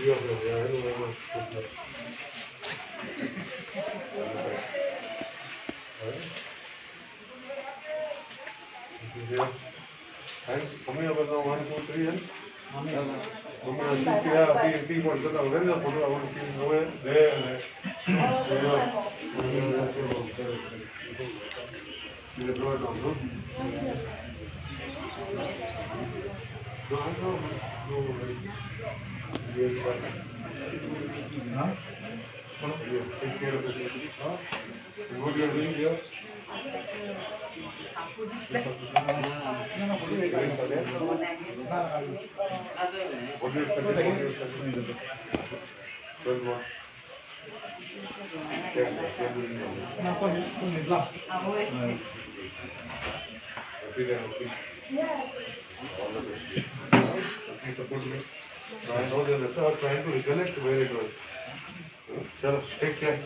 Kami apa tahu hari putri kan? Kami nanti pun kita orang ni foto awak ni semua deh. Ini berapa tahun? I know they are trying to reconnect where it was. Chalo, take care.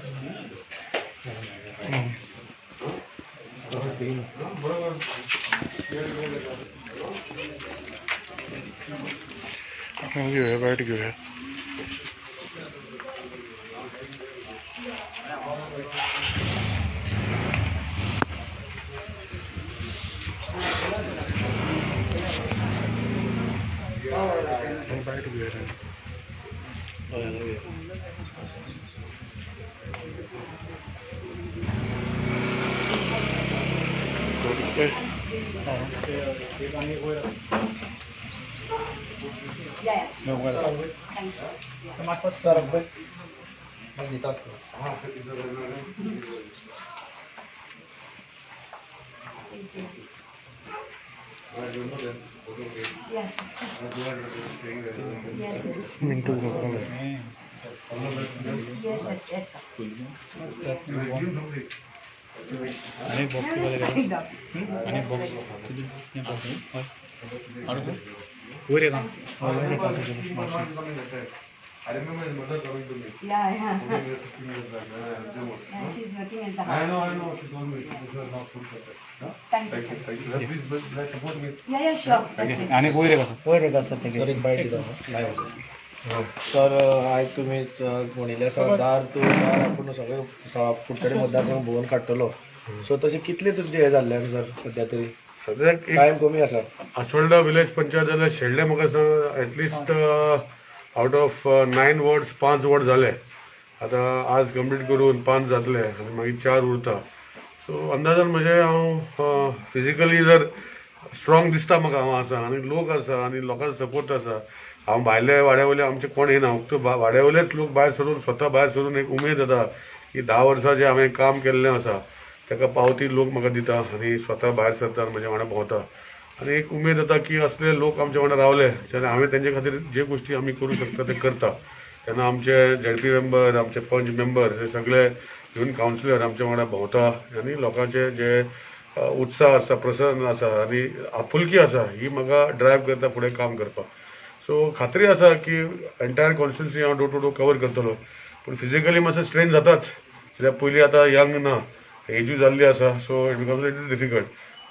बैठ गयो है बैठ गयो है Mintu I remember his mother coming to me. Yeah. Yeah, She's working as a I know. She told me this was not food for her. Thank you, Thank you. Please support me. Yeah, sure. Definitely. आणि होय रे sir आज तुम्ही म्हणिल्ले दार तूं दार आपूण सगळे कुडचडे मतदारसंघ भोंवून काडटलो सो तशें कितले तुमचे हे जाल्ले आसा सर सध्या तरी सद्याक टायम कमी आसा आसोळडा विलेज पंचायत जाल्यार शेळडे म्हाका सांग at least out of 9 wards 5 ward जाले आतां आज कंप्लीट करून 5 जातले आनी मागीर 4 उरता सो अंदाजान म्हणजे हांव फिजिकली जर स्ट्रॉंग दिसता म्हाका हांव आसा आनी लोक आसा आनी लोकांचो सपोर्ट आसा हांव भायले वाड्यावयले आमचे कोण येना फक्त वाड्यावयलेच लोक भायर सरून स्वता भायर सरून एक उमेद येता की 10 वर्सां जे हांवें काम केल्लें आसा ताका पावती लोक म्हाका दिता आनी स्वता भायर सरता म्हज्या वांगडा भोंवता आनी एक उमेद येता की असले लोक आमच्या वांगडा रावले तेन्ना हांवें तेंचे खातीर जे गोश्टी आमी करूं शकता ते करता तेन्ना आमचे झेडपी मेंबर आमचे पंच मेंबर हे सगळे इवन कावन्सिलर आमच्या वांगडा भोंवता आनी लोकांचे जे उत्साह आसा प्रसन्न आसा आनी आपुलकी आसा ही म्हाका ड्रायव्ह करता फुडें काम करपाक सो खात्री आसा की एंटायर कॉन्स्टिट्युन्सी हांव डोर टू डोर कवर करतलो पूण फिजिकली मातसो स्ट्रेन जाताच कित्याक पयलीं आतां यंग ना एजूय जाल्ली आसा so it becomes little difficult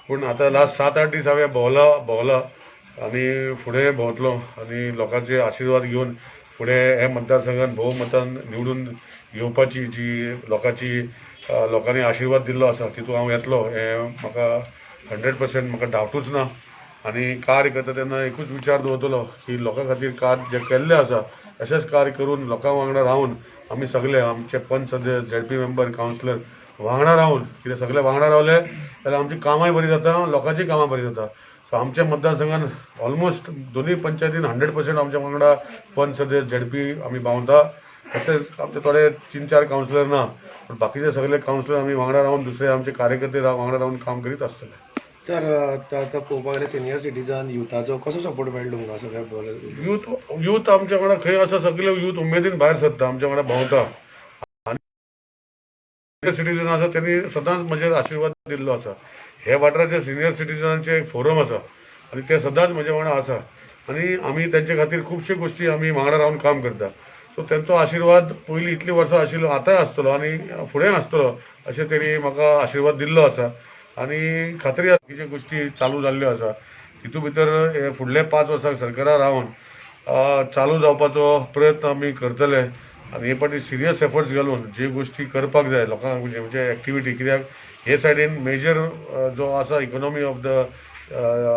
पूण आतां लास्ट 7-8 दीस हांवें भोंवला आनी फुडें भोंवतलो आनी लोकांचे आशिर्वाद घेवन फुडें हे मतदारसंघात भोवमतान निवडून घेवपाची जी लोकांनी आशिर्वाद दिल्लो आसा तितूंत हांव येतलो हें म्हाका 100% म्हाका डावटूच ना आनी कार्य करता तेन्ना एकूच विचार दवरतलो की लोकां खातीर कार्य जे केल्लें आसा अशेंच कार्य करून लोकां वांगडा रावन आमी सगळे आमचे पंच सदस्य झेडपी मेंबर कावन्सिलर वांगडा रावन कितें सगळे वांगडा रावले जाल्यार आमची कामांय बरी जाता लोकांची कामां बरी जाता सो आमच्या मतदारसंघान ऑलमोस्ट दोनूय पंचायतीन 100% आमच्या वांगडा पंच सदस्य झेडपी आमी भावता तशेंच आमचे थोडे 3-4 कावन्सिलर ना पूण बाकीचे सगळे कावन्सिलर आमी वांगडा रावन दुसरे आमचे कार्यकर्ते वांगडा रावन काम करीत आसतले सर आतां पळोवपाक गेल्यार सिनियर सिटीजन युथाचो कसो सपोर्ट मेळटा तुमकां सगळ्या यूथ आमच्या वांगडा खंय आसा सगळे यूथ उमेदीन भायर सरता आमच्या वांगडा भोंवता सिनियर सिटीजन आसा त्यांनी सदांच म्हजेर आशिर्वाद दिल्लो आसा हे वाठाराचे सिनियर सिटीजनांचे एक फोरम आसा आनी ते सदांच म्हजे वांगडा आसा आनी आमी तेंचे खातीर खुबशे गोश्टी आमी वांगडा रावन काम करता सो तेंचो आशिर्वाद पयलीं इतलीं वर्सां आशिल्लो आतांय आसतलो आनी फुडें आसतलो अशें तेणी म्हाका आशिर्वाद दिल्लो आसा आनी खात्री आसा की जे गोश्टी चालू जाल्ल्यो आसा तितूंत भितर हे फुडले 5 वर्सां सरकारान रावन चालू जावपाचो प्रयत्न आमी करतले आनी हे फावटी सिरियस एफर्ट्स घालून जे गोष्टी करपाक जाय लोकांक म्हणजे एक्टिविटी कित्याक हे सायडीन मेजर जो आसा इकॉनॉमी ऑफ द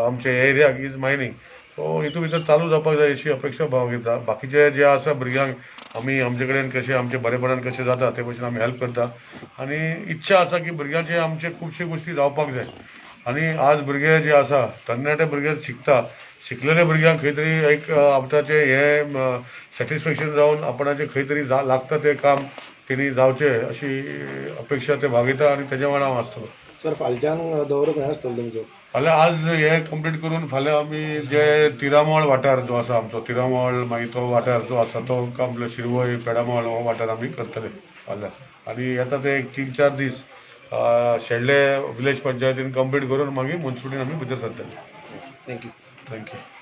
आमचे एरियाक इज मायनिंग सो हितून भितर चालू जावपाक जाय अशी अपेक्षा बाळगिता बाकीचे जे आसा भुरग्यांक आमी आमचे कडेन कशें आमचे बरेपणान कशें जाता ते भशेन आमी हेल्प करता आनी इच्छा आसा की भुरग्यांचे आमचे खुबशे गोष्टी जावपाक जाय आनी आज भुरगे जे आसा तरणाटे भुरगे शिकता शिकलेले भुरग्यांक खंय तरी एक आपणाचे हे सॅटिस्फॅक्शन जावन आपणाचे खंय तरी लागता ते काम तेणी जावचे अशी अपेक्षा ते बाळगिता आनी तेज्या वांगडा हांव आसतलो सर फालच्यान दवरो खंय आसतलो तुमचो फाल्यां आज हे कंप्लीट करून फाल्यां आमी जे तिरामोळ वाठार जो आसा आमचो तिरामोळ मागीर तो वाठार जो आसा तो आपलो शिरवय पेडामोळ हो वाठार आमी करतले फाल्यां आनी येता ते एक 3-4 दीस शेळडे विलेज पंचायतीन कंप्लीट करून मागीर म्युन्सिपालिटीन आमी भितर सरतले थँक्यू थँक्यू